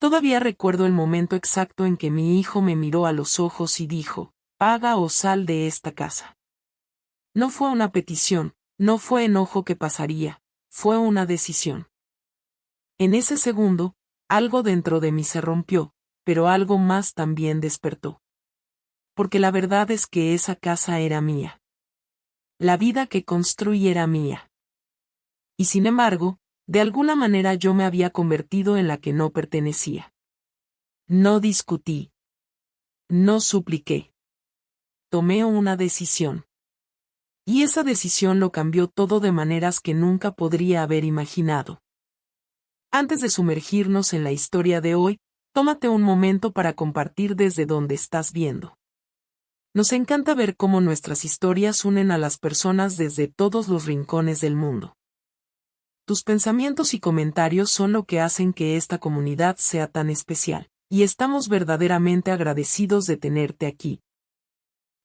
Todavía recuerdo el momento exacto en que mi hijo me miró a los ojos y dijo, paga o sal de esta casa. No fue una petición, no fue enojo que pasaría, fue una decisión. En ese segundo, algo dentro de mí se rompió, pero algo más también despertó. Porque la verdad es que esa casa era mía. La vida que construí era mía. Y sin embargo, de alguna manera yo me había convertido en la que no pertenecía. No discutí. No supliqué. Tomé una decisión. Y esa decisión lo cambió todo de maneras que nunca podría haber imaginado. Antes de sumergirnos en la historia de hoy, tómate un momento para compartir desde donde estás viendo. Nos encanta ver cómo nuestras historias unen a las personas desde todos los rincones del mundo. Tus pensamientos y comentarios son lo que hacen que esta comunidad sea tan especial, y estamos verdaderamente agradecidos de tenerte aquí.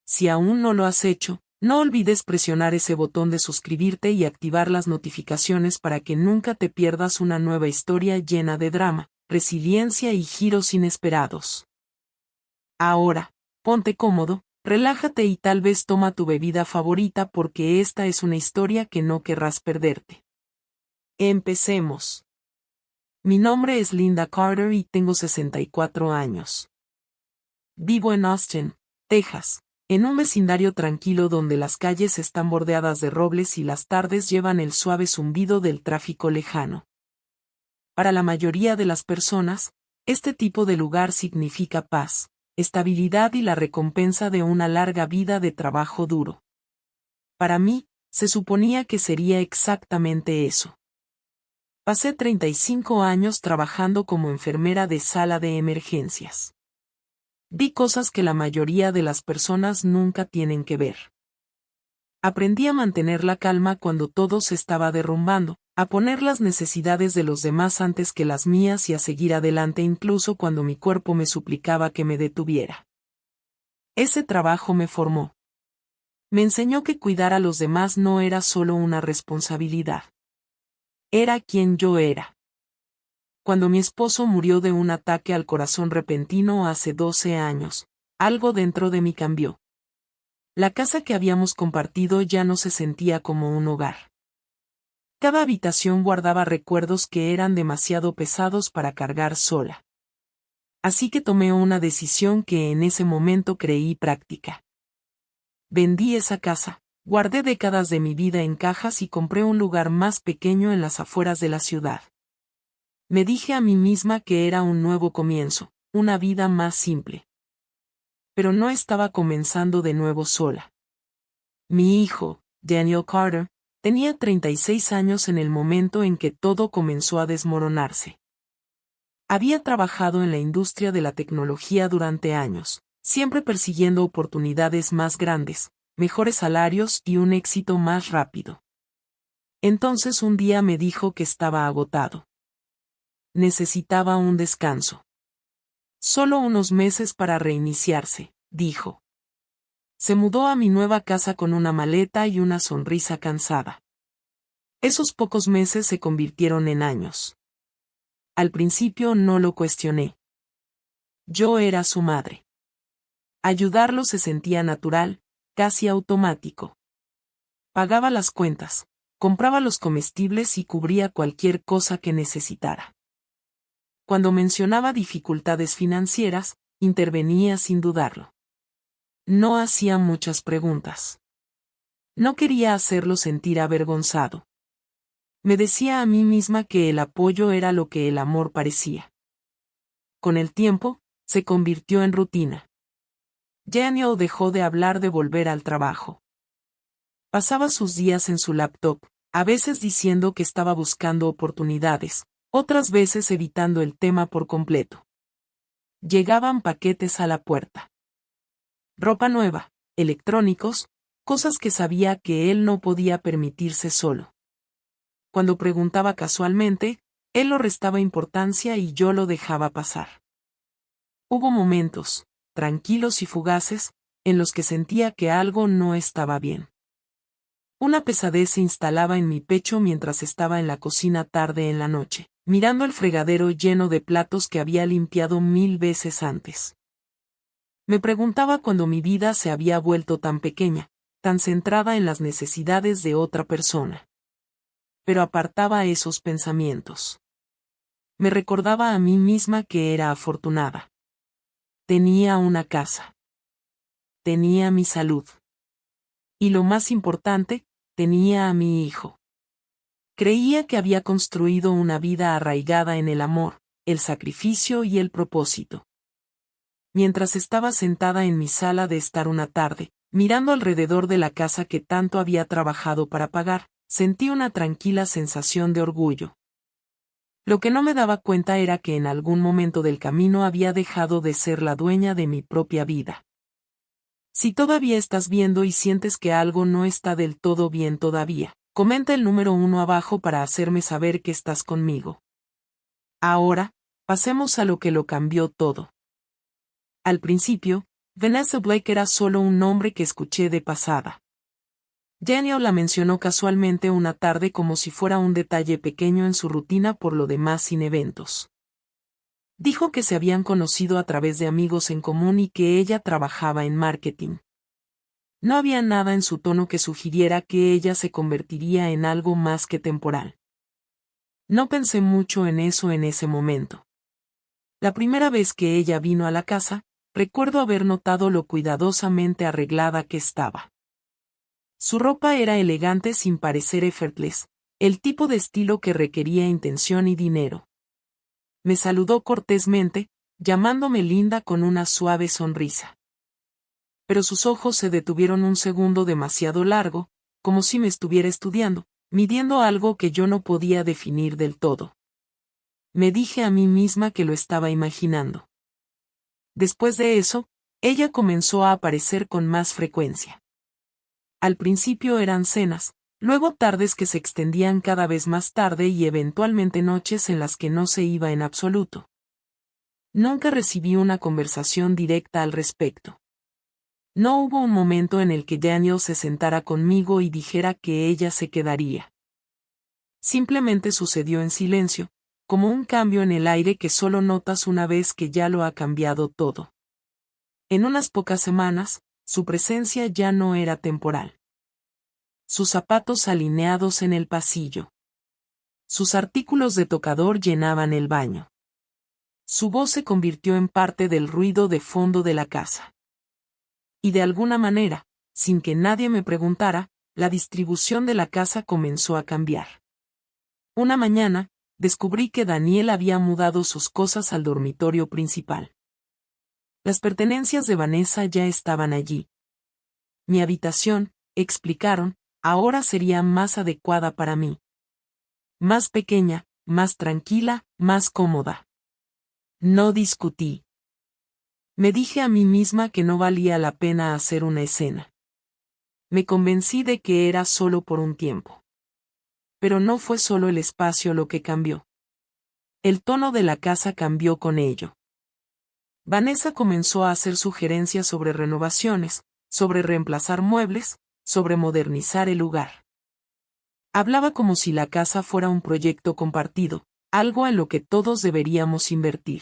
Si aún no lo has hecho, no olvides presionar ese botón de suscribirte y activar las notificaciones para que nunca te pierdas una nueva historia llena de drama, resiliencia y giros inesperados. Ahora, ponte cómodo, relájate y tal vez toma tu bebida favorita porque esta es una historia que no querrás perderte. Empecemos. Mi nombre es Linda Carter y tengo 64 años. Vivo en Austin, Texas, en un vecindario tranquilo donde las calles están bordeadas de robles y las tardes llevan el suave zumbido del tráfico lejano. Para la mayoría de las personas, este tipo de lugar significa paz, estabilidad y la recompensa de una larga vida de trabajo duro. Para mí, se suponía que sería exactamente eso. Pasé 35 años trabajando como enfermera de sala de emergencias. Vi cosas que la mayoría de las personas nunca tienen que ver. Aprendí a mantener la calma cuando todo se estaba derrumbando, a poner las necesidades de los demás antes que las mías y a seguir adelante incluso cuando mi cuerpo me suplicaba que me detuviera. Ese trabajo me formó. Me enseñó que cuidar a los demás no era solo una responsabilidad. Era quien yo era. Cuando mi esposo murió de un ataque al corazón repentino hace 12 años, algo dentro de mí cambió. La casa que habíamos compartido ya no se sentía como un hogar. Cada habitación guardaba recuerdos que eran demasiado pesados para cargar sola. Así que tomé una decisión que en ese momento creí práctica. Vendí esa casa, guardé décadas de mi vida en cajas y compré un lugar más pequeño en las afueras de la ciudad. Me dije a mí misma que era un nuevo comienzo, una vida más simple. Pero no estaba comenzando de nuevo sola. Mi hijo, Daniel Carter, tenía 36 años en el momento en que todo comenzó a desmoronarse. Había trabajado en la industria de la tecnología durante años, siempre persiguiendo oportunidades más grandes, mejores salarios y un éxito más rápido. Entonces un día me dijo que estaba agotado. Necesitaba un descanso. Solo unos meses para reiniciarse, dijo. Se mudó a mi nueva casa con una maleta y una sonrisa cansada. Esos pocos meses se convirtieron en años. Al principio no lo cuestioné. Yo era su madre. Ayudarlo se sentía natural, casi automático. Pagaba las cuentas, compraba los comestibles y cubría cualquier cosa que necesitara. Cuando mencionaba dificultades financieras, intervenía sin dudarlo. No hacía muchas preguntas. No quería hacerlo sentir avergonzado. Me decía a mí misma que el apoyo era lo que el amor parecía. Con el tiempo, se convirtió en rutina. Daniel dejó de hablar de volver al trabajo. Pasaba sus días en su laptop, a veces diciendo que estaba buscando oportunidades, otras veces evitando el tema por completo. Llegaban paquetes a la puerta. Ropa nueva, electrónicos, cosas que sabía que él no podía permitirse solo. Cuando preguntaba casualmente, él lo restaba importancia y yo lo dejaba pasar. Hubo momentos, tranquilos y fugaces, en los que sentía que algo no estaba bien. Una pesadez se instalaba en mi pecho mientras estaba en la cocina tarde en la noche, mirando el fregadero lleno de platos que había limpiado 1000 veces antes. Me preguntaba cuándo mi vida se había vuelto tan pequeña, tan centrada en las necesidades de otra persona. Pero apartaba esos pensamientos. Me recordaba a mí misma que era afortunada. Tenía una casa. Tenía mi salud. Y lo más importante, tenía a mi hijo. Creía que había construido una vida arraigada en el amor, el sacrificio y el propósito. Mientras estaba sentada en mi sala de estar una tarde, mirando alrededor de la casa que tanto había trabajado para pagar, sentí una tranquila sensación de orgullo. Lo que no me daba cuenta era que en algún momento del camino había dejado de ser la dueña de mi propia vida. Si todavía estás viendo y sientes que algo no está del todo bien todavía, comenta el número 1 abajo para hacerme saber que estás conmigo. Ahora, pasemos a lo que lo cambió todo. Al principio, Vanessa Blake era solo un nombre que escuché de pasada. Daniel la mencionó casualmente una tarde como si fuera un detalle pequeño en su rutina, por lo demás sin eventos. Dijo que se habían conocido a través de amigos en común y que ella trabajaba en marketing. No había nada en su tono que sugiriera que ella se convertiría en algo más que temporal. No pensé mucho en eso en ese momento. La primera vez que ella vino a la casa, recuerdo haber notado lo cuidadosamente arreglada que estaba. Su ropa era elegante sin parecer effortless, el tipo de estilo que requería intención y dinero. Me saludó cortésmente, llamándome linda con una suave sonrisa. Pero sus ojos se detuvieron un segundo demasiado largo, como si me estuviera estudiando, midiendo algo que yo no podía definir del todo. Me dije a mí misma que lo estaba imaginando. Después de eso, ella comenzó a aparecer con más frecuencia. Al principio eran cenas, luego tardes que se extendían cada vez más tarde y eventualmente noches en las que no se iba en absoluto. Nunca recibí una conversación directa al respecto. No hubo un momento en el que Daniel se sentara conmigo y dijera que ella se quedaría. Simplemente sucedió en silencio, como un cambio en el aire que solo notas una vez que ya lo ha cambiado todo. En unas pocas semanas, su presencia ya no era temporal. Sus zapatos alineados en el pasillo. Sus artículos de tocador llenaban el baño. Su voz se convirtió en parte del ruido de fondo de la casa. Y de alguna manera, sin que nadie me preguntara, la distribución de la casa comenzó a cambiar. Una mañana, descubrí que Daniel había mudado sus cosas al dormitorio principal. Las pertenencias de Vanessa ya estaban allí. Mi habitación, explicaron, ahora sería más adecuada para mí. Más pequeña, más tranquila, más cómoda. No discutí. Me dije a mí misma que no valía la pena hacer una escena. Me convencí de que era solo por un tiempo. Pero no fue solo el espacio lo que cambió. El tono de la casa cambió con ello. Vanessa comenzó a hacer sugerencias sobre renovaciones, sobre reemplazar muebles, sobre modernizar el lugar. Hablaba como si la casa fuera un proyecto compartido, algo en lo que todos deberíamos invertir.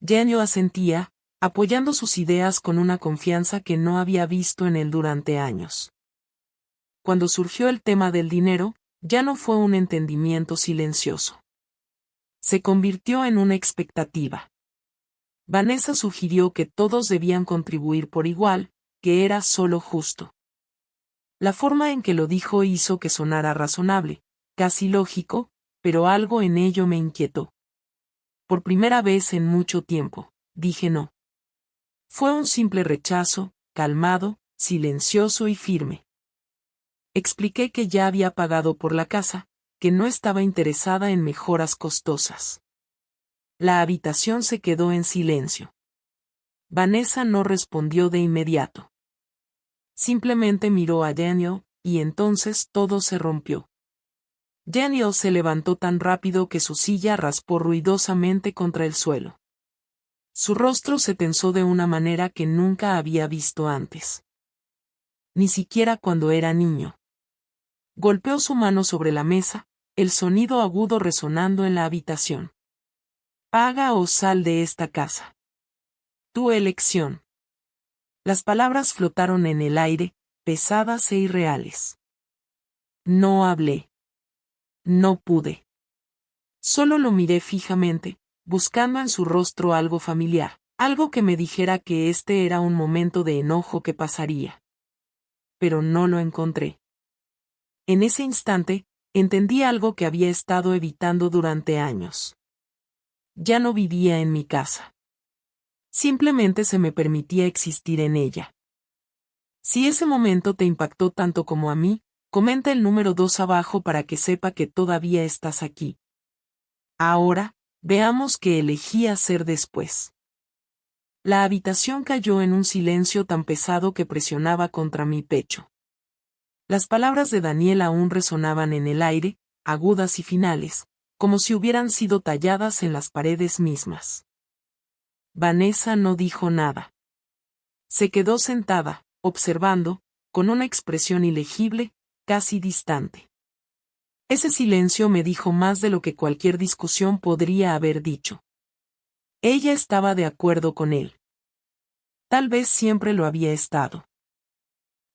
Daniel asentía, apoyando sus ideas con una confianza que no había visto en él durante años. Cuando surgió el tema del dinero, ya no fue un entendimiento silencioso. Se convirtió en una expectativa. Vanessa sugirió que todos debían contribuir por igual, que era solo justo. La forma en que lo dijo hizo que sonara razonable, casi lógico, pero algo en ello me inquietó. Por primera vez en mucho tiempo, dije no. Fue un simple rechazo, calmado, silencioso y firme. Expliqué que ya había pagado por la casa, que no estaba interesada en mejoras costosas. La habitación se quedó en silencio. Vanessa no respondió de inmediato. Simplemente miró a Daniel, y entonces todo se rompió. Daniel se levantó tan rápido que su silla raspó ruidosamente contra el suelo. Su rostro se tensó de una manera que nunca había visto antes. Ni siquiera cuando era niño. Golpeó su mano sobre la mesa, el sonido agudo resonando en la habitación. Paga o sal de esta casa. Tu elección. Las palabras flotaron en el aire, pesadas e irreales. No hablé. No pude. Solo lo miré fijamente, buscando en su rostro algo familiar, algo que me dijera que este era un momento de enojo que pasaría. Pero no lo encontré. En ese instante, entendí algo que había estado evitando durante años. Ya no vivía en mi casa. Simplemente se me permitía existir en ella. Si ese momento te impactó tanto como a mí, comenta el número 2 abajo para que sepa que todavía estás aquí. Ahora, veamos qué elegí hacer después. La habitación cayó en un silencio tan pesado que presionaba contra mi pecho. Las palabras de Daniel aún resonaban en el aire, agudas y finales, como si hubieran sido talladas en las paredes mismas. Vanessa no dijo nada. Se quedó sentada, observando, con una expresión ilegible, casi distante. Ese silencio me dijo más de lo que cualquier discusión podría haber dicho. Ella estaba de acuerdo con él. Tal vez siempre lo había estado.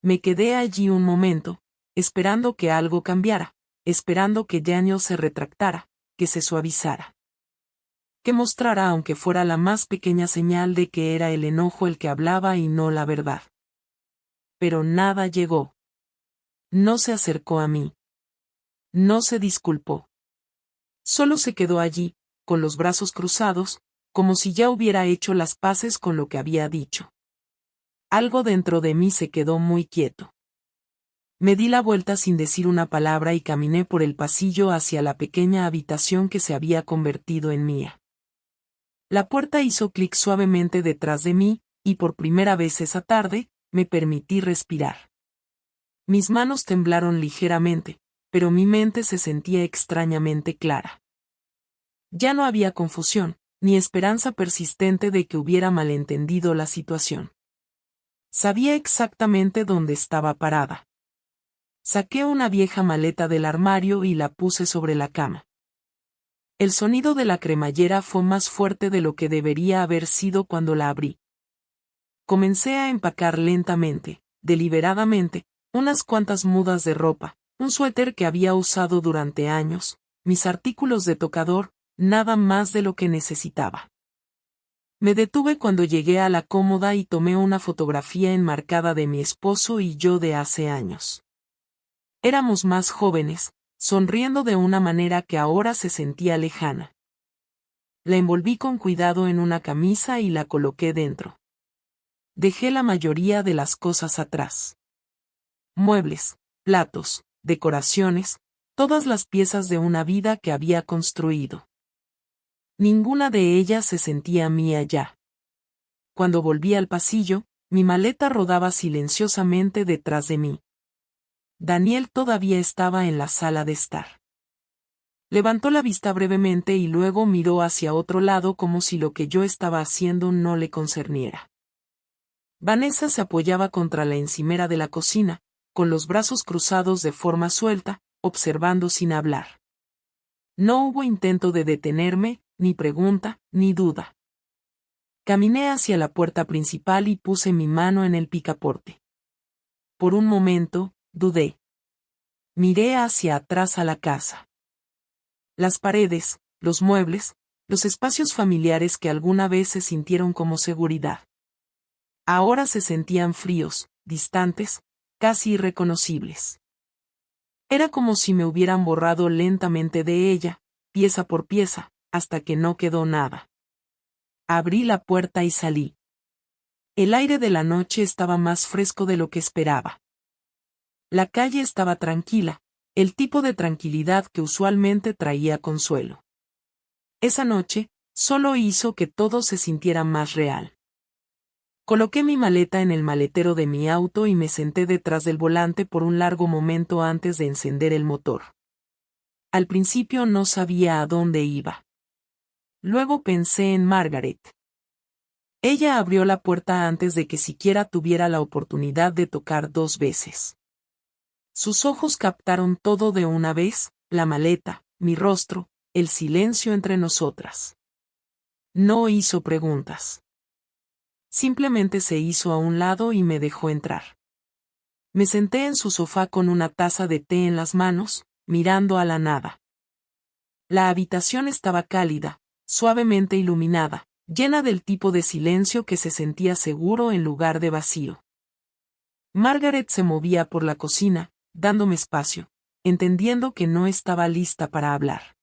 Me quedé allí un momento, esperando que algo cambiara, esperando que Daniel se retractara, que se suavizara. Que mostrara aunque fuera la más pequeña señal de que era el enojo el que hablaba y no la verdad. Pero nada llegó. No se acercó a mí. No se disculpó. Solo se quedó allí, con los brazos cruzados, como si ya hubiera hecho las paces con lo que había dicho. Algo dentro de mí se quedó muy quieto. Me di la vuelta sin decir una palabra y caminé por el pasillo hacia la pequeña habitación que se había convertido en mía. La puerta hizo clic suavemente detrás de mí, y por primera vez esa tarde, me permití respirar. Mis manos temblaron ligeramente, pero mi mente se sentía extrañamente clara. Ya no había confusión, ni esperanza persistente de que hubiera malentendido la situación. Sabía exactamente dónde estaba parada. Saqué una vieja maleta del armario y la puse sobre la cama. El sonido de la cremallera fue más fuerte de lo que debería haber sido cuando la abrí. Comencé a empacar lentamente, deliberadamente, unas cuantas mudas de ropa, un suéter que había usado durante años, mis artículos de tocador, nada más de lo que necesitaba. Me detuve cuando llegué a la cómoda y tomé una fotografía enmarcada de mi esposo y yo de hace años. Éramos más jóvenes, sonriendo de una manera que ahora se sentía lejana. La envolví con cuidado en una camisa y la coloqué dentro. Dejé la mayoría de las cosas atrás. Muebles, platos, decoraciones, todas las piezas de una vida que había construido. Ninguna de ellas se sentía mía ya. Cuando volví al pasillo, mi maleta rodaba silenciosamente detrás de mí. Daniel todavía estaba en la sala de estar. Levantó la vista brevemente y luego miró hacia otro lado como si lo que yo estaba haciendo no le concerniera. Vanessa se apoyaba contra la encimera de la cocina, con los brazos cruzados de forma suelta, observando sin hablar. No hubo intento de detenerme, ni pregunta, ni duda. Caminé hacia la puerta principal y puse mi mano en el picaporte. Por un momento, dudé. Miré hacia atrás a la casa. Las paredes, los muebles, los espacios familiares que alguna vez se sintieron como seguridad. Ahora se sentían fríos, distantes, casi irreconocibles. Era como si me hubieran borrado lentamente de ella, pieza por pieza, hasta que no quedó nada. Abrí la puerta y salí. El aire de la noche estaba más fresco de lo que esperaba. La calle estaba tranquila, el tipo de tranquilidad que usualmente traía consuelo. Esa noche, solo hizo que todo se sintiera más real. Coloqué mi maleta en el maletero de mi auto y me senté detrás del volante por un largo momento antes de encender el motor. Al principio no sabía a dónde iba. Luego pensé en Margaret. Ella abrió la puerta antes de que siquiera tuviera la oportunidad de tocar 2 veces. Sus ojos captaron todo de una vez, la maleta, mi rostro, el silencio entre nosotras. No hizo preguntas. Simplemente se hizo a un lado y me dejó entrar. Me senté en su sofá con una taza de té en las manos, mirando a la nada. La habitación estaba cálida, suavemente iluminada, llena del tipo de silencio que se sentía seguro en lugar de vacío. Margaret se movía por la cocina, dándome espacio, entendiendo que no estaba lista para hablar.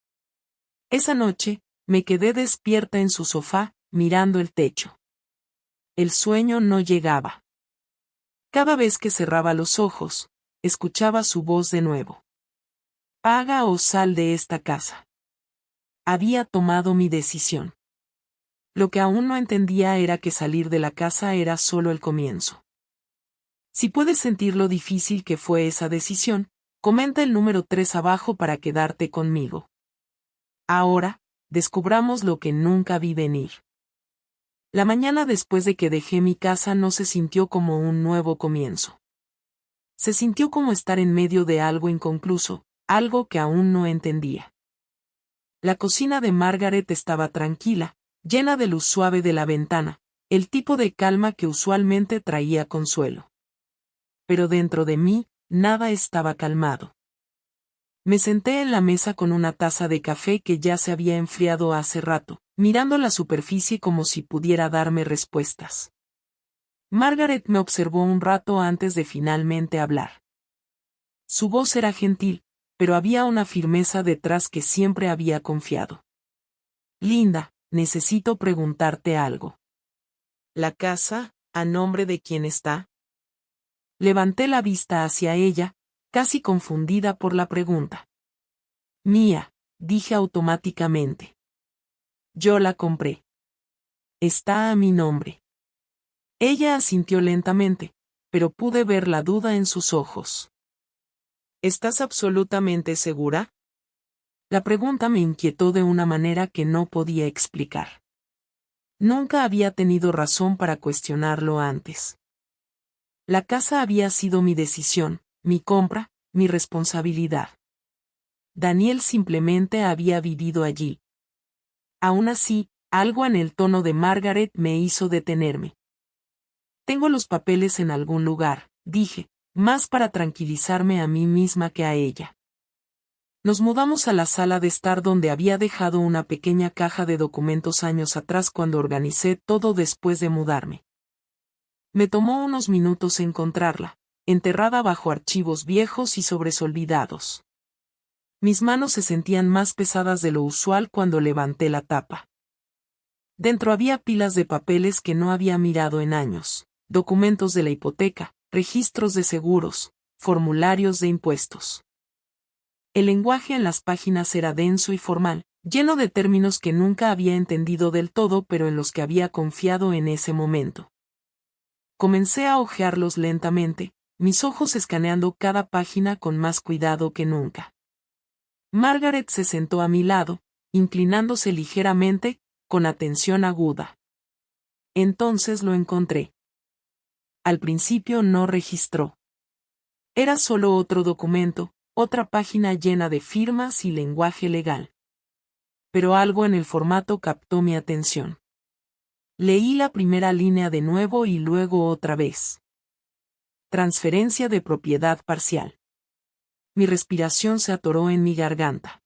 Esa noche, me quedé despierta en su sofá, mirando el techo. El sueño no llegaba. Cada vez que cerraba los ojos, escuchaba su voz de nuevo. Paga o sal de esta casa. Había tomado mi decisión. Lo que aún no entendía era que salir de la casa era solo el comienzo. Si puedes sentir lo difícil que fue esa decisión, comenta el número 3 abajo para quedarte conmigo. Ahora, descubramos lo que nunca vi venir. La mañana después de que dejé mi casa no se sintió como un nuevo comienzo. Se sintió como estar en medio de algo inconcluso, algo que aún no entendía. La cocina de Margaret estaba tranquila, llena de luz suave de la ventana, el tipo de calma que usualmente traía consuelo. Pero dentro de mí, nada estaba calmado. Me senté en la mesa con una taza de café que ya se había enfriado hace rato, mirando la superficie como si pudiera darme respuestas. Margaret me observó un rato antes de finalmente hablar. Su voz era gentil, pero había una firmeza detrás que siempre había confiado. Linda, necesito preguntarte algo. ¿La casa, a nombre de quién está? Levanté la vista hacia ella, casi confundida por la pregunta. Mía, dije automáticamente. Yo la compré. Está a mi nombre. Ella asintió lentamente, pero pude ver la duda en sus ojos. ¿Estás absolutamente segura? La pregunta me inquietó de una manera que no podía explicar. Nunca había tenido razón para cuestionarlo antes. La casa había sido mi decisión, mi compra, mi responsabilidad. Daniel simplemente había vivido allí. Aún así, algo en el tono de Margaret me hizo detenerme. Tengo los papeles en algún lugar, dije, más para tranquilizarme a mí misma que a ella. Nos mudamos a la sala de estar donde había dejado una pequeña caja de documentos años atrás cuando organicé todo después de mudarme. Me tomó unos minutos encontrarla, enterrada bajo archivos viejos y sobresolvidados. Mis manos se sentían más pesadas de lo usual cuando levanté la tapa. Dentro había pilas de papeles que no había mirado en años, documentos de la hipoteca, registros de seguros, formularios de impuestos. El lenguaje en las páginas era denso y formal, lleno de términos que nunca había entendido del todo pero en los que había confiado en ese momento. Comencé a hojearlos lentamente, mis ojos escaneando cada página con más cuidado que nunca. Margaret se sentó a mi lado, inclinándose ligeramente, con atención aguda. Entonces lo encontré. Al principio no registró. Era solo otro documento, otra página llena de firmas y lenguaje legal. Pero algo en el formato captó mi atención. Leí la primera línea de nuevo y luego otra vez. Transferencia de propiedad parcial. Mi respiración se atoró en mi garganta.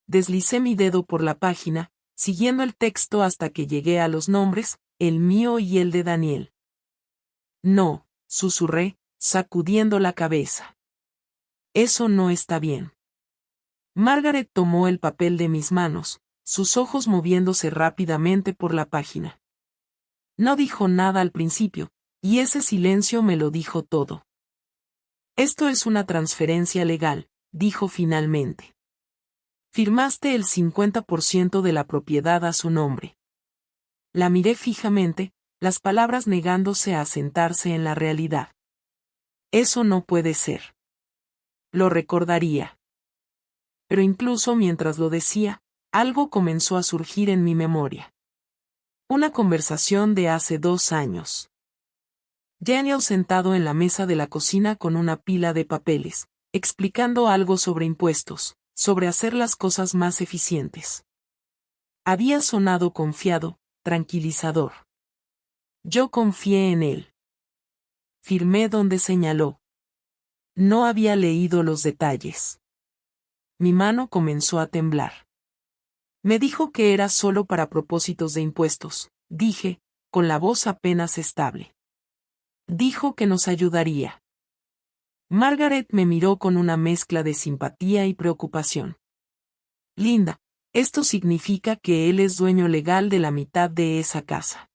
Deslicé mi dedo por la página, siguiendo el texto hasta que llegué a los nombres, el mío y el de Daniel. No, susurré, sacudiendo la cabeza. Eso no está bien. Margaret tomó el papel de mis manos, sus ojos moviéndose rápidamente por la página. No dijo nada al principio, y ese silencio me lo dijo todo. Esto es una transferencia legal, dijo finalmente. Firmaste el 50% de la propiedad a su nombre. La miré fijamente, las palabras negándose a asentarse en la realidad. Eso no puede ser. Lo recordaría. Pero incluso mientras lo decía, algo comenzó a surgir en mi memoria. Una conversación de hace 2 años. Daniel sentado en la mesa de la cocina con una pila de papeles, explicando algo sobre impuestos, sobre hacer las cosas más eficientes. Había sonado confiado, tranquilizador. Yo confié en él. Firmé donde señaló. No había leído los detalles. Mi mano comenzó a temblar. Me dijo que era solo para propósitos de impuestos, dije, con la voz apenas estable. Dijo que nos ayudaría. Margaret me miró con una mezcla de simpatía y preocupación. Linda, esto significa que él es dueño legal de la mitad de esa casa.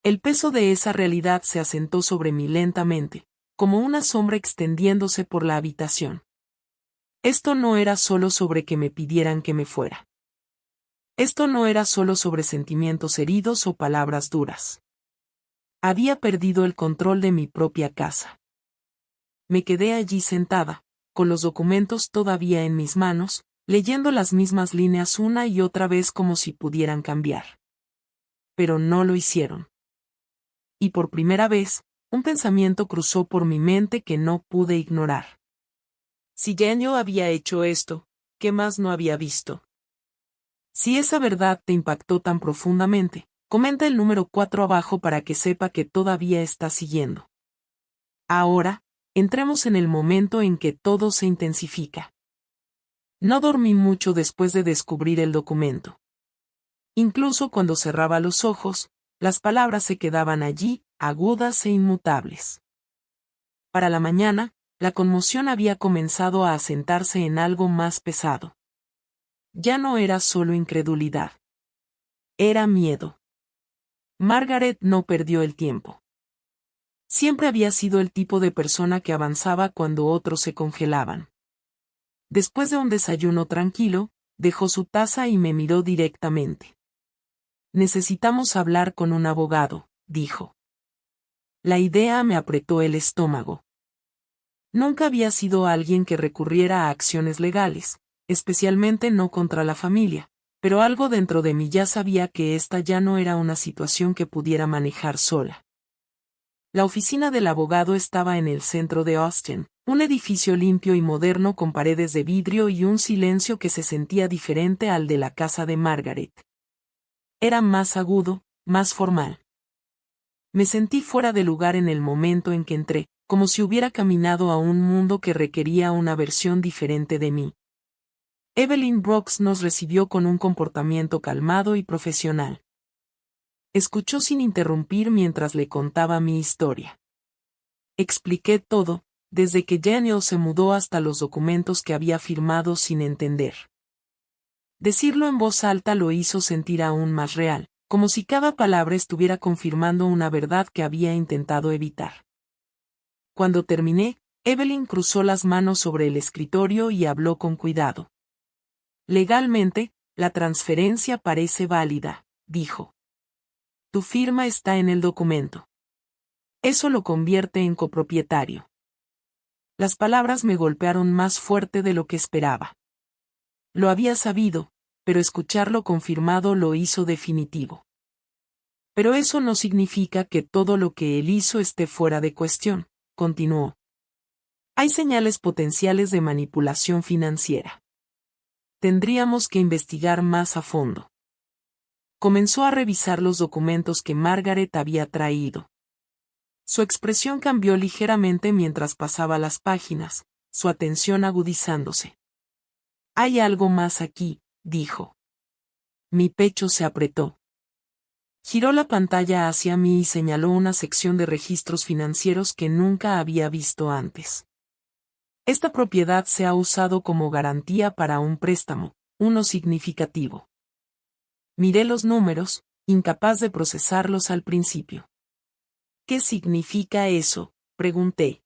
El peso de esa realidad se asentó sobre mí lentamente, como una sombra extendiéndose por la habitación. Esto no era solo sobre que me pidieran que me fuera. Esto no era solo sobre sentimientos heridos o palabras duras. Había perdido el control de mi propia casa. Me quedé allí sentada, con los documentos todavía en mis manos, leyendo las mismas líneas una y otra vez como si pudieran cambiar. Pero no lo hicieron. Y por primera vez, un pensamiento cruzó por mi mente que no pude ignorar. Si Daniel había hecho esto, ¿qué más no había visto? Si esa verdad te impactó tan profundamente, comenta el número 4 abajo para que sepa que todavía está siguiendo. Ahora, entremos en el momento en que todo se intensifica. No dormí mucho después de descubrir el documento. Incluso cuando cerraba los ojos, las palabras se quedaban allí, agudas e inmutables. Para la mañana, la conmoción había comenzado a asentarse en algo más pesado. Ya no era solo incredulidad. Era miedo. Margaret no perdió el tiempo. Siempre había sido el tipo de persona que avanzaba cuando otros se congelaban. Después de un desayuno tranquilo, dejó su taza y me miró directamente. Necesitamos hablar con un abogado, dijo. La idea me apretó el estómago. Nunca había sido alguien que recurriera a acciones legales, especialmente no contra la familia, pero algo dentro de mí ya sabía que esta ya no era una situación que pudiera manejar sola. La oficina del abogado estaba en el centro de Austin, un edificio limpio y moderno con paredes de vidrio y un silencio que se sentía diferente al de la casa de Margaret. Era más agudo, más formal. Me sentí fuera de lugar en el momento en que entré, como si hubiera caminado a un mundo que requería una versión diferente de mí. Evelyn Brooks nos recibió con un comportamiento calmado y profesional. Escuchó sin interrumpir mientras le contaba mi historia. Expliqué todo, desde que Daniel se mudó hasta los documentos que había firmado sin entender. Decirlo en voz alta lo hizo sentir aún más real, como si cada palabra estuviera confirmando una verdad que había intentado evitar. Cuando terminé, Evelyn cruzó las manos sobre el escritorio y habló con cuidado. Legalmente, la transferencia parece válida, dijo. Tu firma está en el documento. Eso lo convierte en copropietario. Las palabras me golpearon más fuerte de lo que esperaba. Lo había sabido, pero escucharlo confirmado lo hizo definitivo. Pero eso no significa que todo lo que él hizo esté fuera de cuestión, continuó. Hay señales potenciales de manipulación financiera. Tendríamos que investigar más a fondo. Comenzó a revisar los documentos que Margaret había traído. Su expresión cambió ligeramente mientras pasaba las páginas, su atención agudizándose. Hay algo más aquí, dijo. Mi pecho se apretó. Giró la pantalla hacia mí y señaló una sección de registros financieros que nunca había visto antes. Esta propiedad se ha usado como garantía para un préstamo, uno significativo. Miré los números, incapaz de procesarlos al principio. ¿Qué significa eso?, pregunté.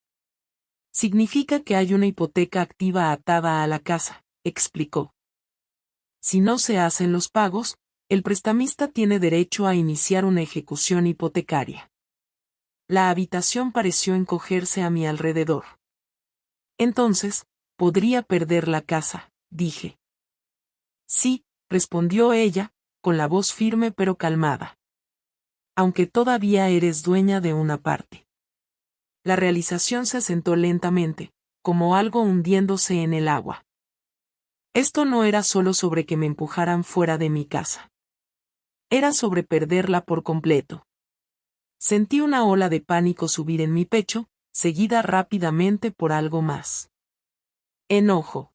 Significa que hay una hipoteca activa atada a la casa, explicó. Si no se hacen los pagos, el prestamista tiene derecho a iniciar una ejecución hipotecaria. La habitación pareció encogerse a mi alrededor. Entonces, podría perder la casa, dije. Sí, respondió ella, con la voz firme pero calmada. Aunque todavía eres dueña de una parte. La realización se asentó lentamente, como algo hundiéndose en el agua. Esto no era solo sobre que me empujaran fuera de mi casa. Era sobre perderla por completo. Sentí una ola de pánico subir en mi pecho, seguida rápidamente por algo más. Enojo.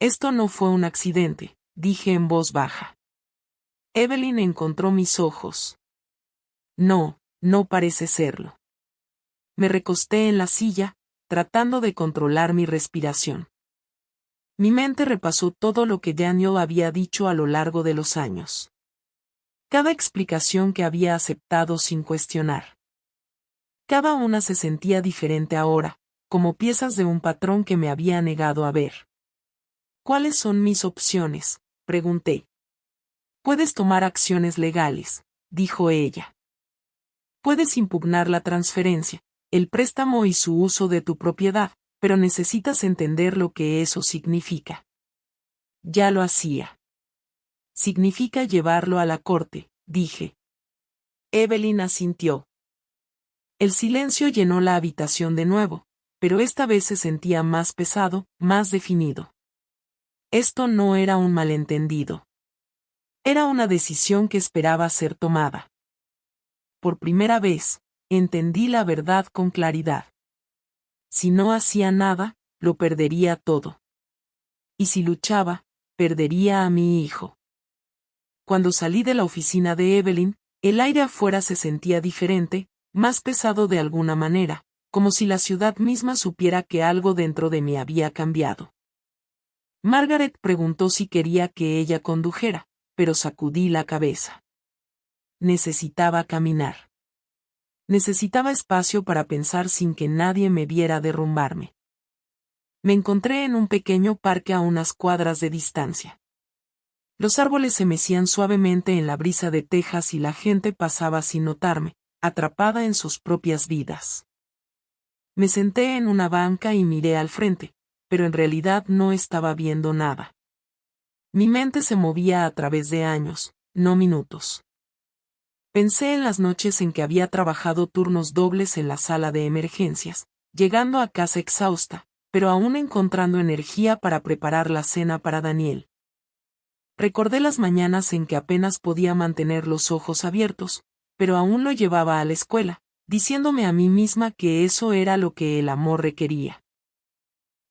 Esto no fue un accidente, dije en voz baja. Evelyn encontró mis ojos. No, no parece serlo. Me recosté en la silla, tratando de controlar mi respiración. Mi mente repasó todo lo que Daniel había dicho a lo largo de los años. Cada explicación que había aceptado sin cuestionar. Cada una se sentía diferente ahora, como piezas de un patrón que me había negado a ver. ¿Cuáles son mis opciones?, pregunté. Puedes tomar acciones legales, dijo ella. Puedes impugnar la transferencia, el préstamo y su uso de tu propiedad, pero necesitas entender lo que eso significa. Ya lo hacía. Significa llevarlo a la corte, dije. Evelyn asintió. El silencio llenó la habitación de nuevo, pero esta vez se sentía más pesado, más definido. Esto no era un malentendido. Era una decisión que esperaba ser tomada. Por primera vez, entendí la verdad con claridad. Si no hacía nada, lo perdería todo. Y si luchaba, perdería a mi hijo. Cuando salí de la oficina de Evelyn, el aire afuera se sentía diferente, más pesado de alguna manera, como si la ciudad misma supiera que algo dentro de mí había cambiado. Margaret preguntó si quería que ella condujera, pero sacudí la cabeza. Necesitaba caminar. Necesitaba espacio para pensar sin que nadie me viera derrumbarme. Me encontré en un pequeño parque a unas cuadras de distancia. Los árboles se mecían suavemente en la brisa de Texas y la gente pasaba sin notarme, atrapada en sus propias vidas. Me senté en una banca y miré al frente, pero en realidad no estaba viendo nada. Mi mente se movía a través de años, no minutos. Pensé en las noches en que había trabajado turnos dobles en la sala de emergencias, llegando a casa exhausta, pero aún encontrando energía para preparar la cena para Daniel. Recordé las mañanas en que apenas podía mantener los ojos abiertos, pero aún lo llevaba a la escuela, diciéndome a mí misma que eso era lo que el amor requería.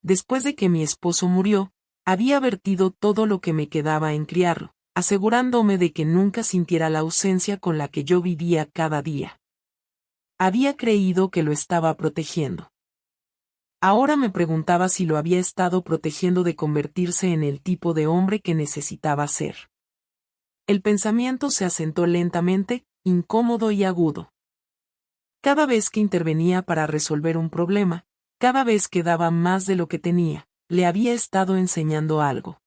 Después de que mi esposo murió, había vertido todo lo que me quedaba en criarlo, asegurándome de que nunca sintiera la ausencia con la que yo vivía cada día. Había creído que lo estaba protegiendo. Ahora me preguntaba si lo había estado protegiendo de convertirse en el tipo de hombre que necesitaba ser. El pensamiento se asentó lentamente, incómodo y agudo. Cada vez que intervenía para resolver un problema, cada vez que daba más de lo que tenía, le había estado enseñando algo.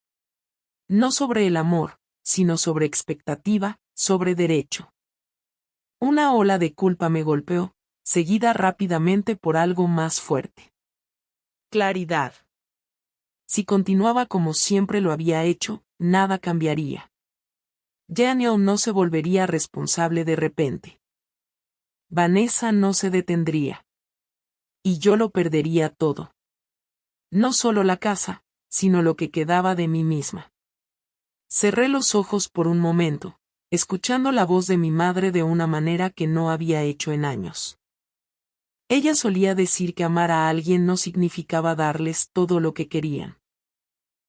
No sobre el amor, sino sobre expectativa, sobre derecho. Una ola de culpa me golpeó, seguida rápidamente por algo más fuerte. Claridad. Si continuaba como siempre lo había hecho, nada cambiaría. Daniel no se volvería responsable de repente. Vanessa no se detendría. Y yo lo perdería todo. No solo la casa, sino lo que quedaba de mí misma. Cerré los ojos por un momento, escuchando la voz de mi madre de una manera que no había hecho en años. Ella solía decir que amar a alguien no significaba darles todo lo que querían.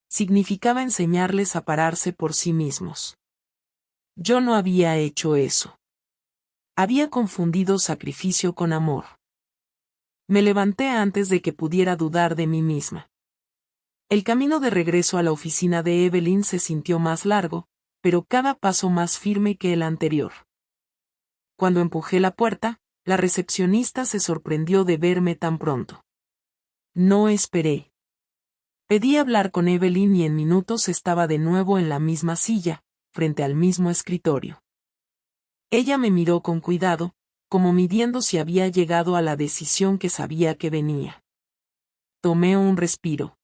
Significaba enseñarles a pararse por sí mismos. Yo no había hecho eso. Había confundido sacrificio con amor. Me levanté antes de que pudiera dudar de mí misma. El camino de regreso a la oficina de Evelyn se sintió más largo, pero cada paso más firme que el anterior. Cuando empujé la puerta, la recepcionista se sorprendió de verme tan pronto. No esperé. Pedí hablar con Evelyn y en minutos estaba de nuevo en la misma silla, frente al mismo escritorio. Ella me miró con cuidado, como midiendo si había llegado a la decisión que sabía que venía. Tomé un respiro.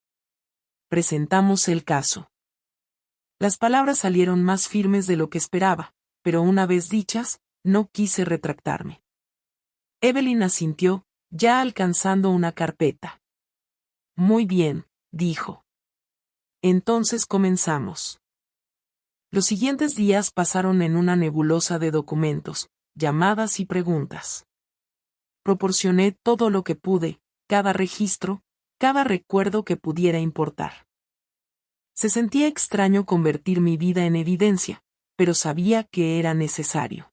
Presentamos el caso. Las palabras salieron más firmes de lo que esperaba, pero una vez dichas, no quise retractarme. Evelyn asintió, ya alcanzando una carpeta. Muy bien, dijo. Entonces comenzamos. Los siguientes días pasaron en una nebulosa de documentos, llamadas y preguntas. Proporcioné todo lo que pude, cada registro, cada recuerdo que pudiera importar. Se sentía extraño convertir mi vida en evidencia, pero sabía que era necesario.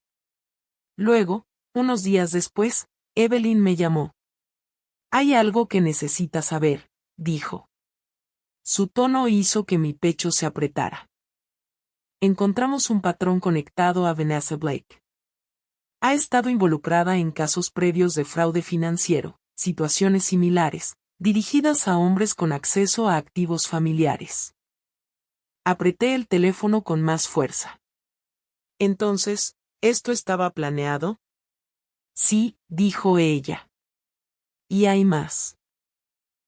Luego, unos días después, Evelyn me llamó. «Hay algo que necesitas saber», dijo. Su tono hizo que mi pecho se apretara. Encontramos un patrón conectado a Vanessa Blake. Ha estado involucrada en casos previos de fraude financiero, situaciones similares, dirigidas a hombres con acceso a activos familiares. Apreté el teléfono con más fuerza. Entonces, ¿esto estaba planeado? Sí, dijo ella. Y hay más.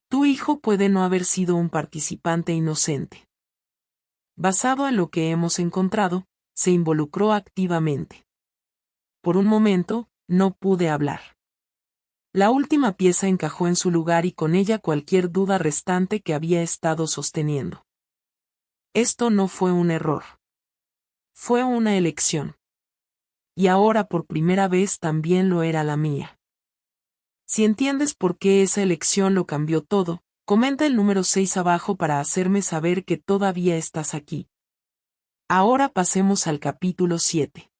Tu hijo puede no haber sido un participante inocente. Basado en lo que hemos encontrado, se involucró activamente. Por un momento, no pude hablar. La última pieza encajó en su lugar y con ella cualquier duda restante que había estado sosteniendo. Esto no fue un error. Fue una elección. Y ahora por primera vez también lo era la mía. Si entiendes por qué esa elección lo cambió todo, comenta el número 6 abajo para hacerme saber que todavía estás aquí. Ahora pasemos al capítulo 7.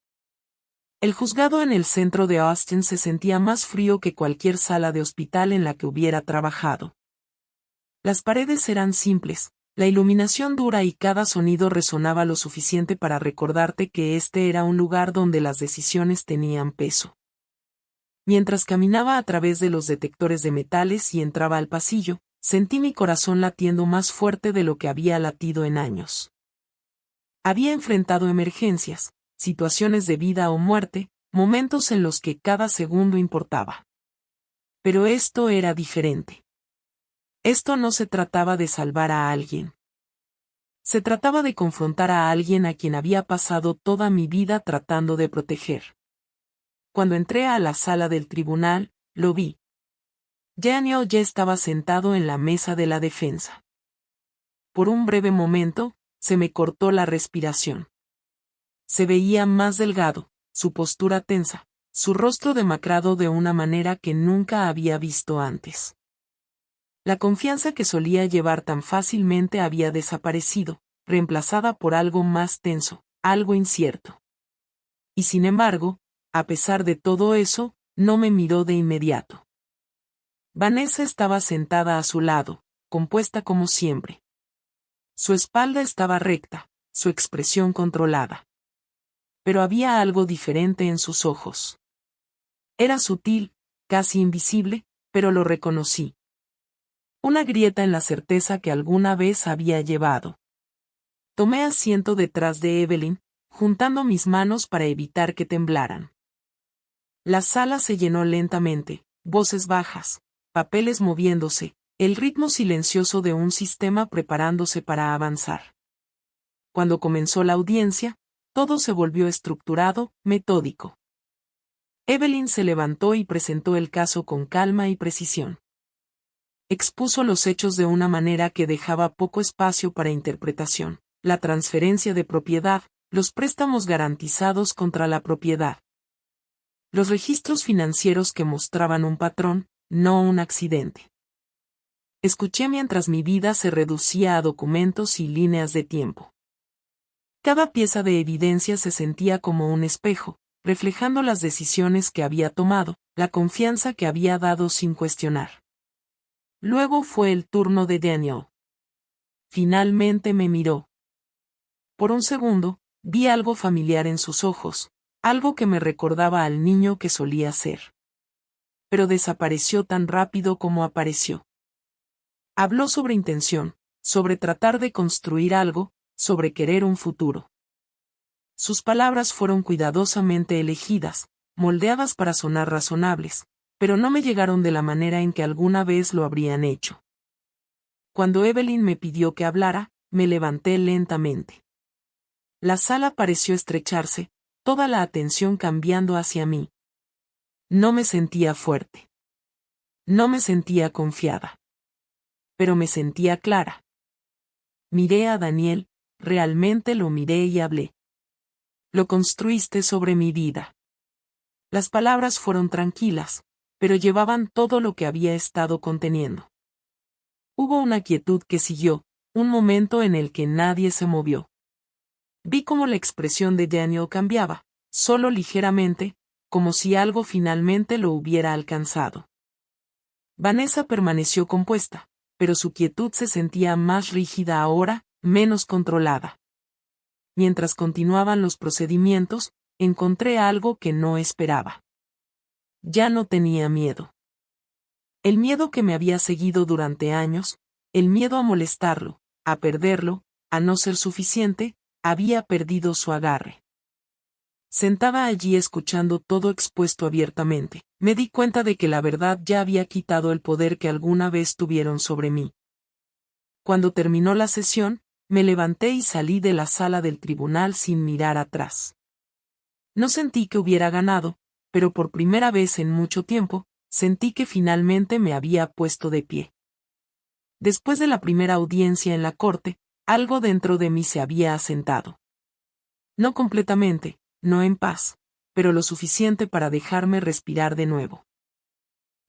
El juzgado en el centro de Austin se sentía más frío que cualquier sala de hospital en la que hubiera trabajado. Las paredes eran simples, la iluminación dura y cada sonido resonaba lo suficiente para recordarte que este era un lugar donde las decisiones tenían peso. Mientras caminaba a través de los detectores de metales y entraba al pasillo, sentí mi corazón latiendo más fuerte de lo que había latido en años. Había enfrentado emergencias, situaciones de vida o muerte, momentos en los que cada segundo importaba. Pero esto era diferente. Esto no se trataba de salvar a alguien. Se trataba de confrontar a alguien a quien había pasado toda mi vida tratando de proteger. Cuando entré a la sala del tribunal, lo vi. Daniel ya estaba sentado en la mesa de la defensa. Por un breve momento, se me cortó la respiración. Se veía más delgado, su postura tensa, su rostro demacrado de una manera que nunca había visto antes. La confianza que solía llevar tan fácilmente había desaparecido, reemplazada por algo más tenso, algo incierto. Y sin embargo, a pesar de todo eso, no me miró de inmediato. Vanessa estaba sentada a su lado, compuesta como siempre. Su espalda estaba recta, su expresión controlada. Pero había algo diferente en sus ojos. Era sutil, casi invisible, pero lo reconocí. Una grieta en la certeza que alguna vez había llevado. Tomé asiento detrás de Evelyn, juntando mis manos para evitar que temblaran. La sala se llenó lentamente, voces bajas, papeles moviéndose, el ritmo silencioso de un sistema preparándose para avanzar. Cuando comenzó la audiencia, todo se volvió estructurado, metódico. Evelyn se levantó y presentó el caso con calma y precisión. Expuso los hechos de una manera que dejaba poco espacio para interpretación: la transferencia de propiedad, los préstamos garantizados contra la propiedad. Los registros financieros que mostraban un patrón, no un accidente. Escuché mientras mi vida se reducía a documentos y líneas de tiempo. Cada pieza de evidencia se sentía como un espejo, reflejando las decisiones que había tomado, la confianza que había dado sin cuestionar. Luego fue el turno de Daniel. Finalmente me miró. Por un segundo, vi algo familiar en sus ojos, algo que me recordaba al niño que solía ser. Pero desapareció tan rápido como apareció. Habló sobre intención, sobre tratar de construir algo, sobre querer un futuro. Sus palabras fueron cuidadosamente elegidas, moldeadas para sonar razonables, pero no me llegaron de la manera en que alguna vez lo habrían hecho. Cuando Evelyn me pidió que hablara, me levanté lentamente. La sala pareció estrecharse, toda la atención cambiando hacia mí. No me sentía fuerte. No me sentía confiada. Pero me sentía clara. Miré a Daniel, realmente lo miré y hablé. Lo construiste sobre mi vida. Las palabras fueron tranquilas, pero llevaban todo lo que había estado conteniendo. Hubo una quietud que siguió, un momento en el que nadie se movió. Vi cómo la expresión de Daniel cambiaba, solo ligeramente, como si algo finalmente lo hubiera alcanzado. Vanessa permaneció compuesta, pero su quietud se sentía más rígida ahora, menos controlada. Mientras continuaban los procedimientos, encontré algo que no esperaba. Ya no tenía miedo. El miedo que me había seguido durante años, el miedo a molestarlo, a perderlo, a no ser suficiente, había perdido su agarre. Sentada allí escuchando todo expuesto abiertamente, me di cuenta de que la verdad ya había quitado el poder que alguna vez tuvieron sobre mí. Cuando terminó la sesión, me levanté y salí de la sala del tribunal sin mirar atrás. No sentí que hubiera ganado, pero por primera vez en mucho tiempo, sentí que finalmente me había puesto de pie. Después de la primera audiencia en la corte, algo dentro de mí se había asentado. No completamente, no en paz, pero lo suficiente para dejarme respirar de nuevo.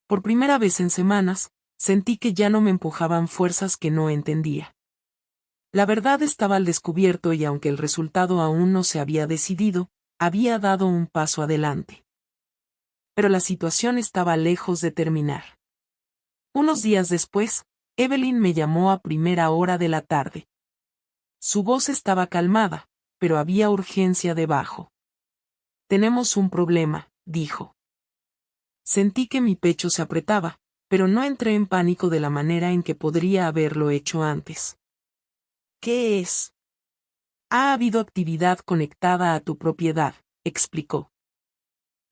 Por primera vez en semanas, sentí que ya no me empujaban fuerzas que no entendía. La verdad estaba al descubierto y aunque el resultado aún no se había decidido, había dado un paso adelante. Pero la situación estaba lejos de terminar. Unos días después, Evelyn me llamó a primera hora de la tarde. Su voz estaba calmada, pero había urgencia debajo. Tenemos un problema, dijo. Sentí que mi pecho se apretaba, pero no entré en pánico de la manera en que podría haberlo hecho antes. ¿Qué es? Ha habido actividad conectada a tu propiedad, explicó.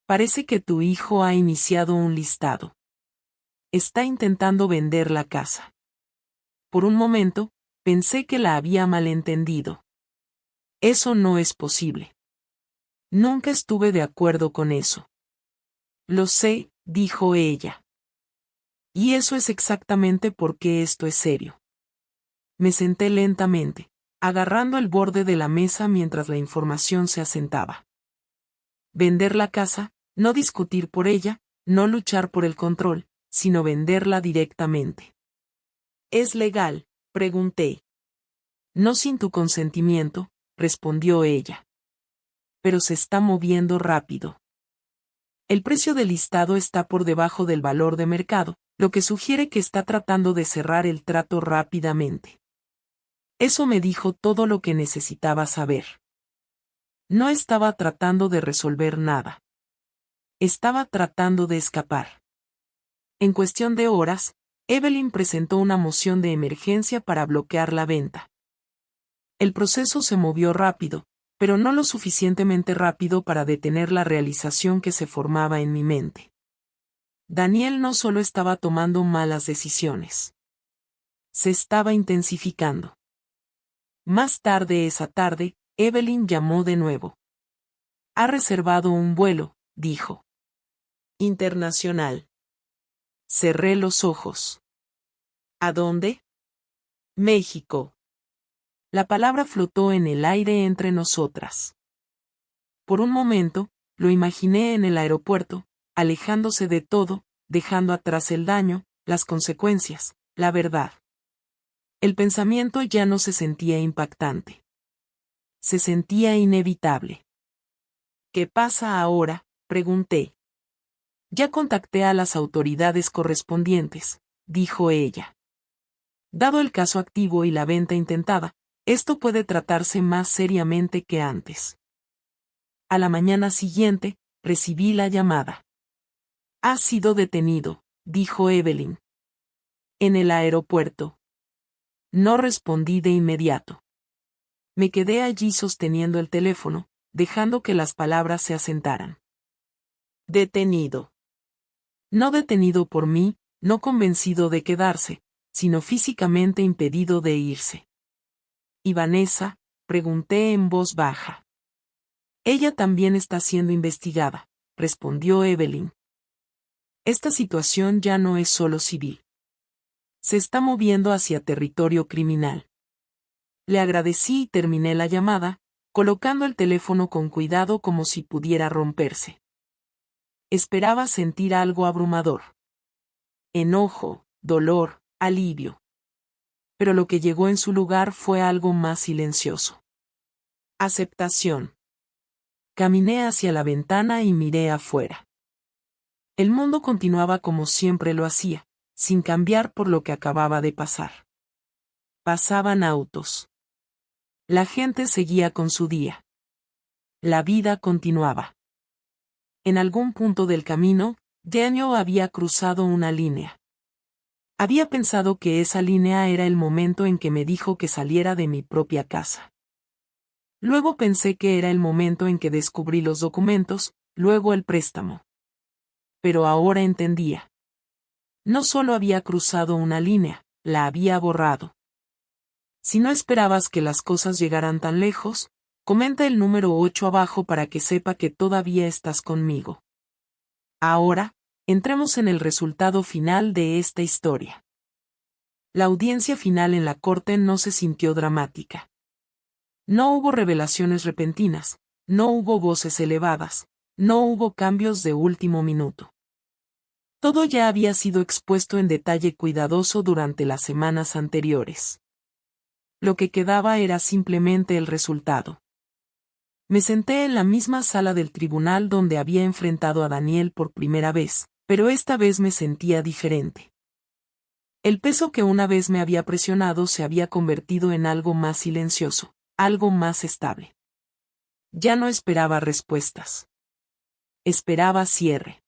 Parece que tu hijo ha iniciado un listado. Está intentando vender la casa. Por un momento, pensé que la había malentendido. Eso no es posible. Nunca estuve de acuerdo con eso. Lo sé, dijo ella. Y eso es exactamente por qué esto es serio. Me senté lentamente, agarrando el borde de la mesa mientras la información se asentaba. Vender la casa, no discutir por ella, no luchar por el control, sino venderla directamente. ¿Es legal?, pregunté. No sin tu consentimiento, respondió ella. Pero se está moviendo rápido. El precio del listado está por debajo del valor de mercado, lo que sugiere que está tratando de cerrar el trato rápidamente. Eso me dijo todo lo que necesitaba saber. No estaba tratando de resolver nada. Estaba tratando de escapar. En cuestión de horas, Evelyn presentó una moción de emergencia para bloquear la venta. El proceso se movió rápido, pero no lo suficientemente rápido para detener la realización que se formaba en mi mente. Daniel no solo estaba tomando malas decisiones. Se estaba intensificando. Más tarde esa tarde, Evelyn llamó de nuevo. Ha reservado un vuelo, dijo. Internacional. Cerré los ojos. ¿A dónde? México. La palabra flotó en el aire entre nosotras. Por un momento, lo imaginé en el aeropuerto, alejándose de todo, dejando atrás el daño, las consecuencias, la verdad. El pensamiento ya no se sentía impactante. Se sentía inevitable. ¿Qué pasa ahora?, pregunté. Ya contacté a las autoridades correspondientes, dijo ella. Dado el caso activo y la venta intentada, esto puede tratarse más seriamente que antes. A la mañana siguiente, recibí la llamada. Ha sido detenido, dijo Evelyn. En el aeropuerto. No respondí de inmediato. Me quedé allí sosteniendo el teléfono, dejando que las palabras se asentaran. Detenido. No detenido por mí, no convencido de quedarse, sino físicamente impedido de irse. ¿Y Vanessa?, pregunté en voz baja. Ella también está siendo investigada, respondió Evelyn. Esta situación ya no es solo civil. Se está moviendo hacia territorio criminal. Le agradecí y terminé la llamada, colocando el teléfono con cuidado como si pudiera romperse. Esperaba sentir algo abrumador. Enojo, dolor, alivio. Pero lo que llegó en su lugar fue algo más silencioso. Aceptación. Caminé hacia la ventana y miré afuera. El mundo continuaba como siempre lo hacía, sin cambiar por lo que acababa de pasar. Pasaban autos. La gente seguía con su día. La vida continuaba. En algún punto del camino, Daniel había cruzado una línea. Había pensado que esa línea era el momento en que me dijo que saliera de mi propia casa. Luego pensé que era el momento en que descubrí los documentos, luego el préstamo. Pero ahora entendía. No solo había cruzado una línea, la había borrado. Si no esperabas que las cosas llegaran tan lejos, comenta el número 8 abajo para que sepa que todavía estás conmigo. Ahora, entremos en el resultado final de esta historia. La audiencia final en la corte no se sintió dramática. No hubo revelaciones repentinas, no hubo voces elevadas, no hubo cambios de último minuto. Todo ya había sido expuesto en detalle cuidadoso durante las semanas anteriores. Lo que quedaba era simplemente el resultado. Me senté en la misma sala del tribunal donde había enfrentado a Daniel por primera vez, pero esta vez me sentía diferente. El peso que una vez me había presionado se había convertido en algo más silencioso, algo más estable. Ya no esperaba respuestas. Esperaba cierre.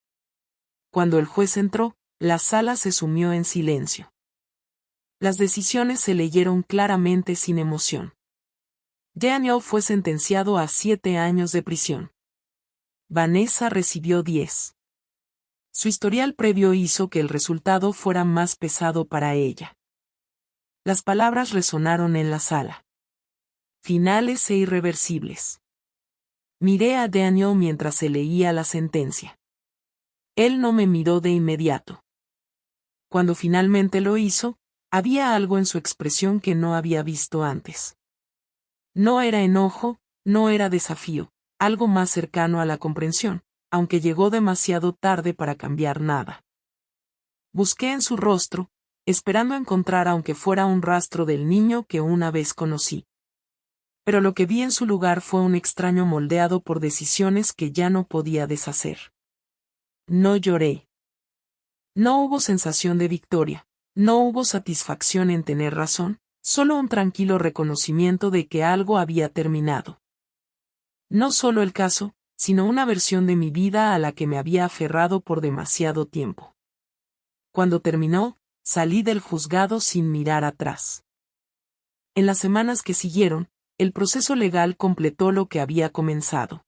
Cuando el juez entró, la sala se sumió en silencio. Las decisiones se leyeron claramente sin emoción. Daniel fue sentenciado a 7 años de prisión. Vanessa recibió 10. Su historial previo hizo que el resultado fuera más pesado para ella. Las palabras resonaron en la sala. Finales e irreversibles. Miré a Daniel mientras se leía la sentencia. Él no me miró de inmediato. Cuando finalmente lo hizo, había algo en su expresión que no había visto antes. No era enojo, no era desafío, algo más cercano a la comprensión, aunque llegó demasiado tarde para cambiar nada. Busqué en su rostro, esperando encontrar aunque fuera un rastro del niño que una vez conocí. Pero lo que vi en su lugar fue un extraño moldeado por decisiones que ya no podía deshacer. No lloré. No hubo sensación de victoria, no hubo satisfacción en tener razón, solo un tranquilo reconocimiento de que algo había terminado. No solo el caso, sino una versión de mi vida a la que me había aferrado por demasiado tiempo. Cuando terminó, salí del juzgado sin mirar atrás. En las semanas que siguieron, el proceso legal completó lo que había comenzado.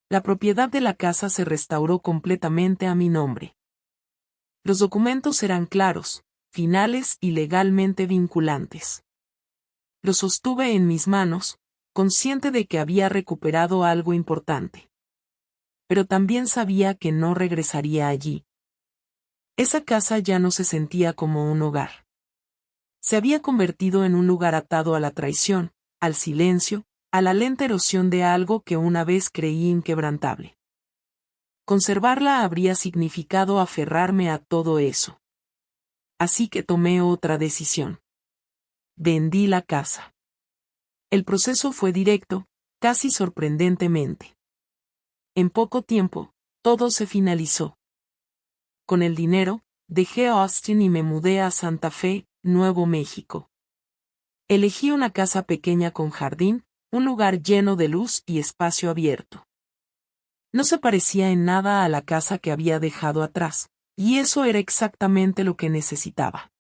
La propiedad de la casa se restauró completamente a mi nombre. Los documentos eran claros, finales y legalmente vinculantes. Los sostuve en mis manos, consciente de que había recuperado algo importante. Pero también sabía que no regresaría allí. Esa casa ya no se sentía como un hogar. Se había convertido en un lugar atado a la traición, al silencio, a la lenta erosión de algo que una vez creí inquebrantable. Conservarla habría significado aferrarme a todo eso. Así que tomé otra decisión. Vendí la casa. El proceso fue directo, casi sorprendentemente. En poco tiempo, todo se finalizó. Con el dinero, dejé Austin y me mudé a Santa Fe, Nuevo México. Elegí una casa pequeña con jardín, un lugar lleno de luz y espacio abierto. No se parecía en nada a la casa que había dejado atrás, y eso era exactamente lo que necesitaba.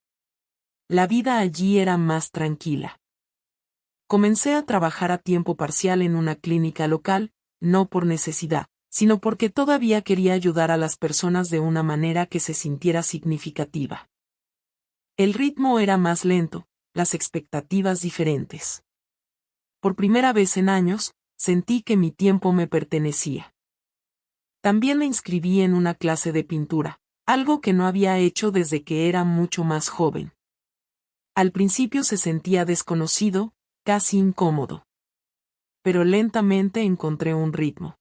La vida allí era más tranquila. Comencé a trabajar a tiempo parcial en una clínica local, no por necesidad, sino porque todavía quería ayudar a las personas de una manera que se sintiera significativa. El ritmo era más lento, las expectativas diferentes. Por primera vez en años, sentí que mi tiempo me pertenecía. También me inscribí en una clase de pintura, algo que no había hecho desde que era mucho más joven. Al principio se sentía desconocido, casi incómodo. Pero lentamente encontré un ritmo.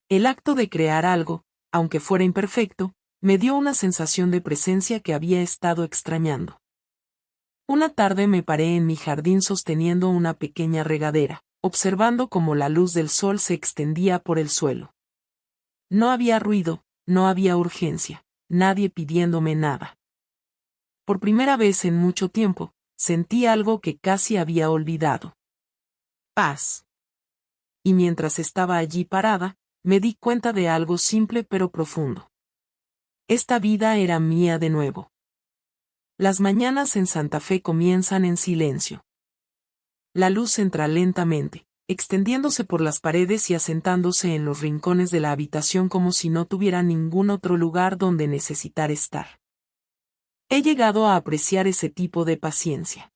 El acto de crear algo, aunque fuera imperfecto, me dio una sensación de presencia que había estado extrañando. Una tarde me paré en mi jardín sosteniendo una pequeña regadera, observando cómo la luz del sol se extendía por el suelo. No había ruido, no había urgencia, nadie pidiéndome nada. Por primera vez en mucho tiempo, sentí algo que casi había olvidado. Paz. Y mientras estaba allí parada, me di cuenta de algo simple pero profundo. Esta vida era mía de nuevo. Las mañanas en Santa Fe comienzan en silencio. La luz entra lentamente, extendiéndose por las paredes y asentándose en los rincones de la habitación como si no tuviera ningún otro lugar donde necesitar estar. He llegado a apreciar ese tipo de paciencia.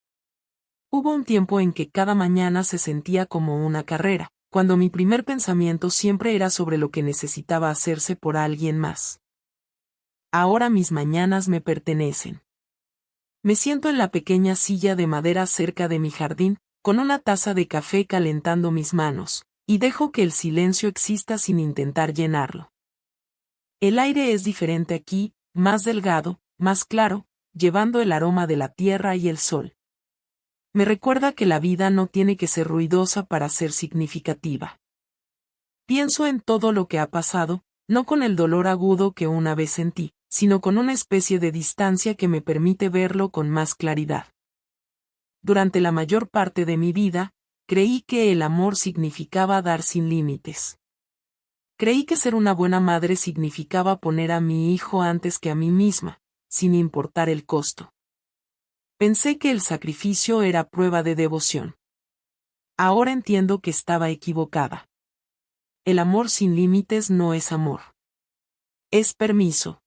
Hubo un tiempo en que cada mañana se sentía como una carrera, cuando mi primer pensamiento siempre era sobre lo que necesitaba hacerse por alguien más. Ahora mis mañanas me pertenecen. Me siento en la pequeña silla de madera cerca de mi jardín, con una taza de café calentando mis manos, y dejo que el silencio exista sin intentar llenarlo. El aire es diferente aquí, más delgado, más claro, llevando el aroma de la tierra y el sol. Me recuerda que la vida no tiene que ser ruidosa para ser significativa. Pienso en todo lo que ha pasado, no con el dolor agudo que una vez sentí, sino con una especie de distancia que me permite verlo con más claridad. Durante la mayor parte de mi vida, creí que el amor significaba dar sin límites. Creí que ser una buena madre significaba poner a mi hijo antes que a mí misma, sin importar el costo. Pensé que el sacrificio era prueba de devoción. Ahora entiendo que estaba equivocada. El amor sin límites no es amor. Es permiso.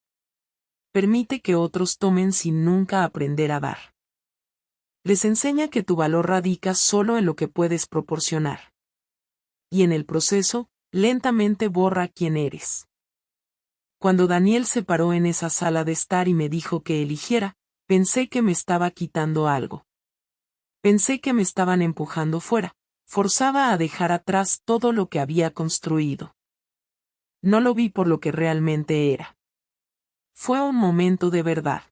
Permite que otros tomen sin nunca aprender a dar. Les enseña que tu valor radica solo en lo que puedes proporcionar. Y en el proceso, lentamente borra quién eres. Cuando Daniel se paró en esa sala de estar y me dijo que eligiera, pensé que me estaba quitando algo. Pensé que me estaban empujando fuera, forzada a dejar atrás todo lo que había construido. No lo vi por lo que realmente era. Fue un momento de verdad.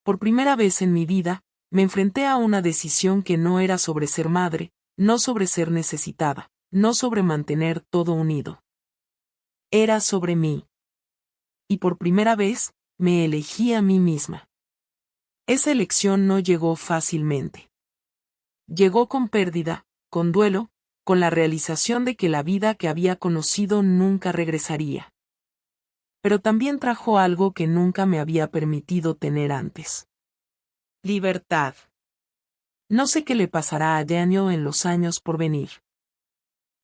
Por primera vez en mi vida, me enfrenté a una decisión que no era sobre ser madre, no sobre ser necesitada, no sobre mantener todo unido. Era sobre mí. Y por primera vez, me elegí a mí misma. Esa elección no llegó fácilmente. Llegó con pérdida, con duelo, con la realización de que la vida que había conocido nunca regresaría. Pero también trajo algo que nunca me había permitido tener antes. Libertad. No sé qué le pasará a Daniel en los años por venir.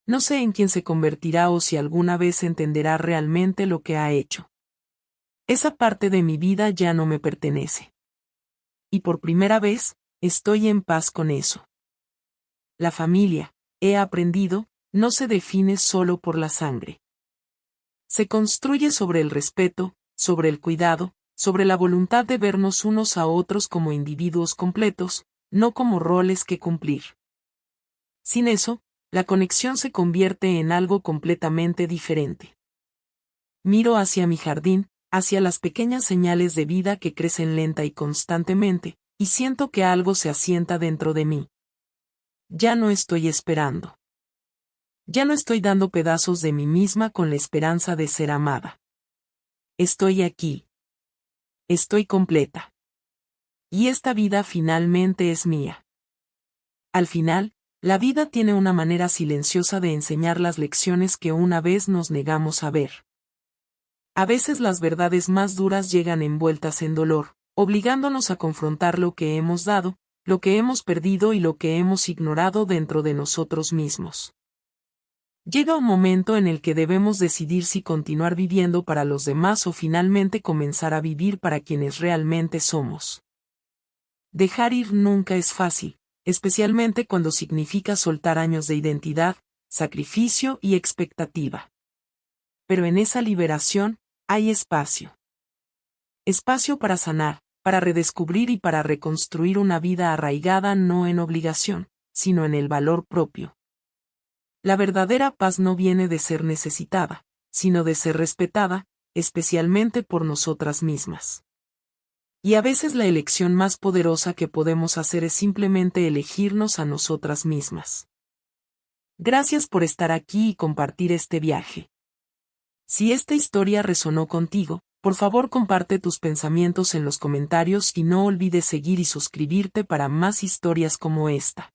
No sé en quién se convertirá o si alguna vez entenderá realmente lo que ha hecho. Esa parte de mi vida ya no me pertenece. Y por primera vez, estoy en paz con eso. La familia, he aprendido, no se define solo por la sangre. Se construye sobre el respeto, sobre el cuidado, sobre la voluntad de vernos unos a otros como individuos completos, no como roles que cumplir. Sin eso, la conexión se convierte en algo completamente diferente. Miro hacia mi jardín, hacia las pequeñas señales de vida que crecen lenta y constantemente, y siento que algo se asienta dentro de mí. Ya no estoy esperando. Ya no estoy dando pedazos de mí misma con la esperanza de ser amada. Estoy aquí. Estoy completa. Y esta vida finalmente es mía. Al final, la vida tiene una manera silenciosa de enseñar las lecciones que una vez nos negamos a ver. A veces las verdades más duras llegan envueltas en dolor, obligándonos a confrontar lo que hemos dado, lo que hemos perdido y lo que hemos ignorado dentro de nosotros mismos. Llega un momento en el que debemos decidir si continuar viviendo para los demás o finalmente comenzar a vivir para quienes realmente somos. Dejar ir nunca es fácil, especialmente cuando significa soltar años de identidad, sacrificio y expectativa. Pero en esa liberación, hay espacio. Espacio para sanar, para redescubrir y para reconstruir una vida arraigada no en obligación, sino en el valor propio. La verdadera paz no viene de ser necesitada, sino de ser respetada, especialmente por nosotras mismas. Y a veces la elección más poderosa que podemos hacer es simplemente elegirnos a nosotras mismas. Gracias por estar aquí y compartir este viaje. Si esta historia resonó contigo, por favor comparte tus pensamientos en los comentarios y no olvides seguir y suscribirte para más historias como esta.